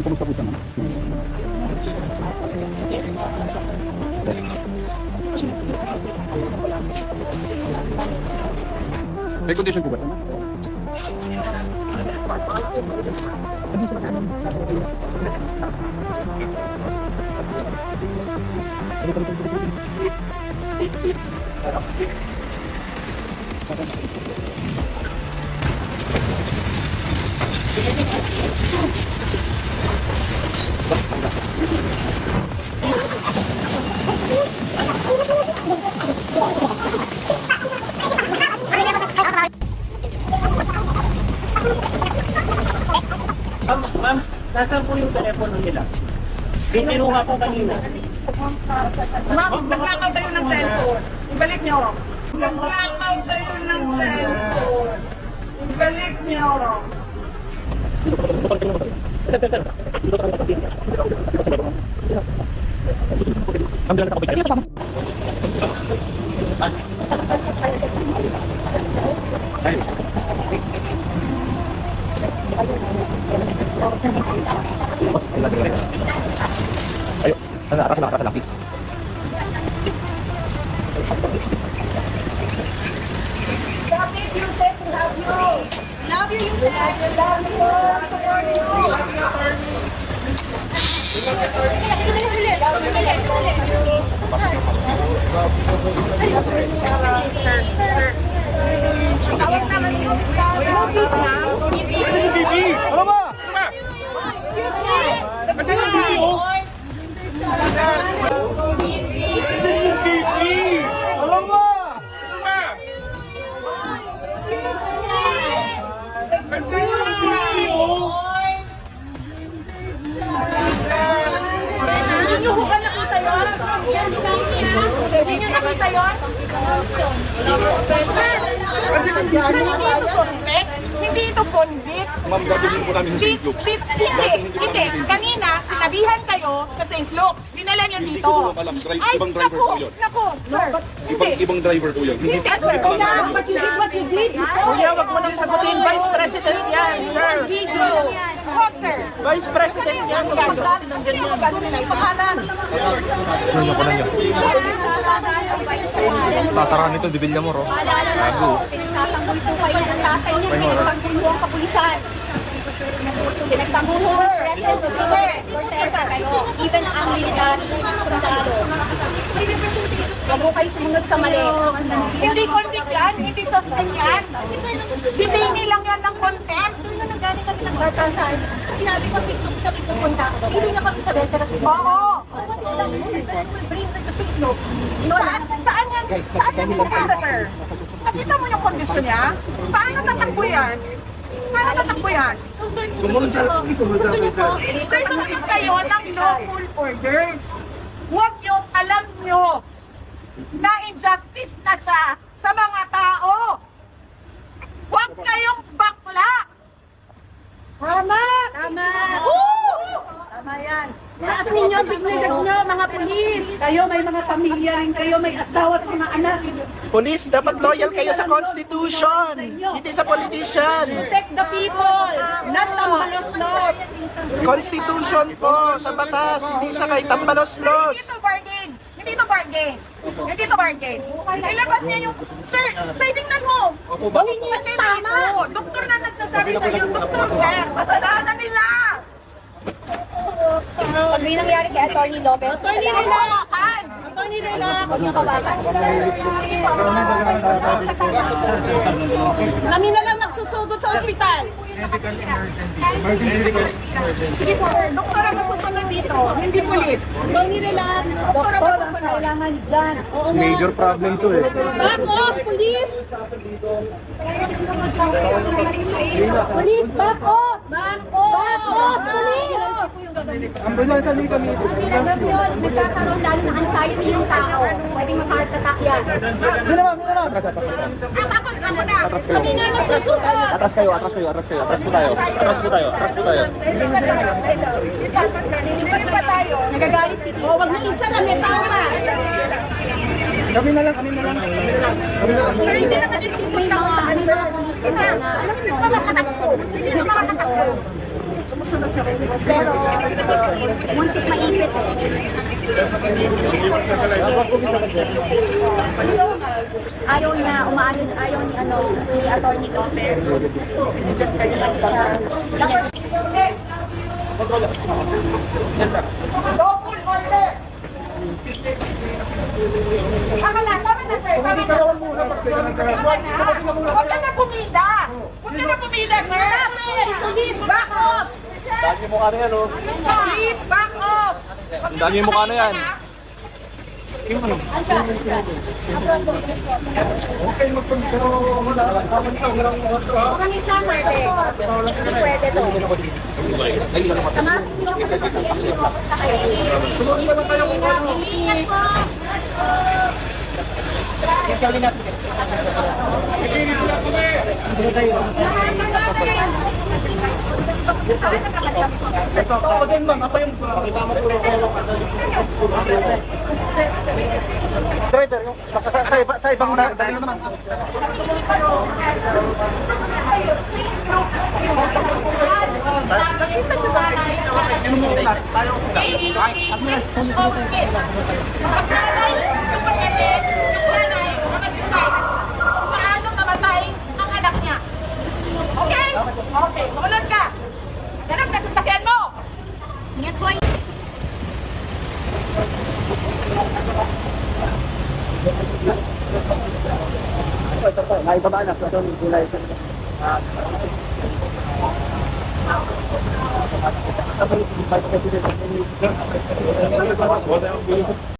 Ma'am, kumusta po siya, ma'am? May condition po ba? Ma'am, nasaan po yung telepono nila? Kinuha po kanina. Ma'am, nagnakaw kayo ng cellphone. Ibalik niyo. Nagnakaw kayo ng cellphone. Ibalik niyo. Ayo, atas lang, please. Love you, Yusef. Love you. Love you, Yusef. Love you. Support you. Ano ba? Hindi niyo ho ba nakita yun? Hindi niyo nakita yun? Hindi ito convict. Ma'am, gagawin po namin sa St. Luke. Hindi. Kanina, sinabihan kayo sa St. Luke. Dinala niyo Hindi dito. ko po alam. Ibang driver po yun. Naku, sir. Ibang driver po yun. Hindi Hindi, sir. But you did what you did. You saw Kuya, wag mo nang sagutin. Vice President yan, sir. video. Hot, sir. Vice President yan. Huwag mo sagutin ng ganyan. Pangalan. Ano ko na niya? Sasarahan nito, dibilya mo, ro. Gago. Pinagtatanggol po kayo ng tatay niya, pinagtatanggol ang kapulisan. Pinagtatanggol ang president, protesta kayo. Even ang military, sundalo. Huwag mo kayo sumunod sa mali. Hindi convict yan, hindi suspect yan. Hihingi lang yan ng contempt. Nagaling kami ng batasan. Sinabi ko, St. Luke's kami pupunta. Hindi na kami sa veterans. Oo. So what is that? Then we'll bring them to St. Luke's. Saan yan pupunta, sir? Nakita mo yung kondisyon niya? Paano tatakbo yan? Paano tatakbo yan? Sumunod po. Sir, sumunod kayo ng lawful orders. Huwag yung alam nyo na injustice na siya sa mga tao. Huwag kayong bakla. Tama! Tama! Tama yan. Taas ninyo ang dignidad nyo, mga pulis. Kayo, may mga pamilya rin kayo, may asawa at mga anak. Police, dapat loyal kayo sa Constitution. Hindi sa politician. Protect the people, not the malos-los. Constitution po, sa batas. Hindi sa kay tambalos-los. Hindi to bargain. Hindi to bargain. Hindi to bargain. Ilabas niya yung... Sir, tingnan mo. Gawin niyo yung tama. Doktor na nagsasabi sa iyo. Doktor, sir. Kasalanan nila. Pag may nangyari kay Atty. Lopez, Attorney, relax. Attorney, relax. Kami na lang magsusugod sa ospital. Sige po, doktor ang masusunod dito. Hindi pulis. Attorney, relax. Doktor ang masusunod. Kailangan dyan. Oo nga. Major problem to eh. Back off, police! Police, back off! Back off! Back off, police! Ambulansya din kami. Alam nyo, nagkakaroon lalo ng anxiety yung tao. Pwedeng mag-heart attack yan. Ako na. Kami na magsusugod. Atras kayo. Atras po tayo. Hindi pa tayo. Nagagalit si O, wag na isa na may tama. Kami na lang. Sir, hindi naman din may mga police kasi na alam nyo, Hindi na makatakbo. sunod sa rules. Pero, muntik maipit eh. Ayaw niya, umaalis, ayaw ni Atty. Lopez. Next. Double order. Tama na, sir. Tama na. Huwag ka na pumida. Huwag ka na pumida, sir. Please, back off. Dami mo ano yan, oh. Please, back off. Ang dami mo ano yan. Kung isa pwede. Hindi pwede to. Sama? Ingat po. Ako din, ma'am. Ako yung pakita mo po. Driver, sa ibang dahil naman. Paano namatay ang anak niya? Okay? Okay, sumunod ka. Ganap ka sa sasakyan mo. Ingat po. Ito po, naibaba na. Ito, nilay. Vice President.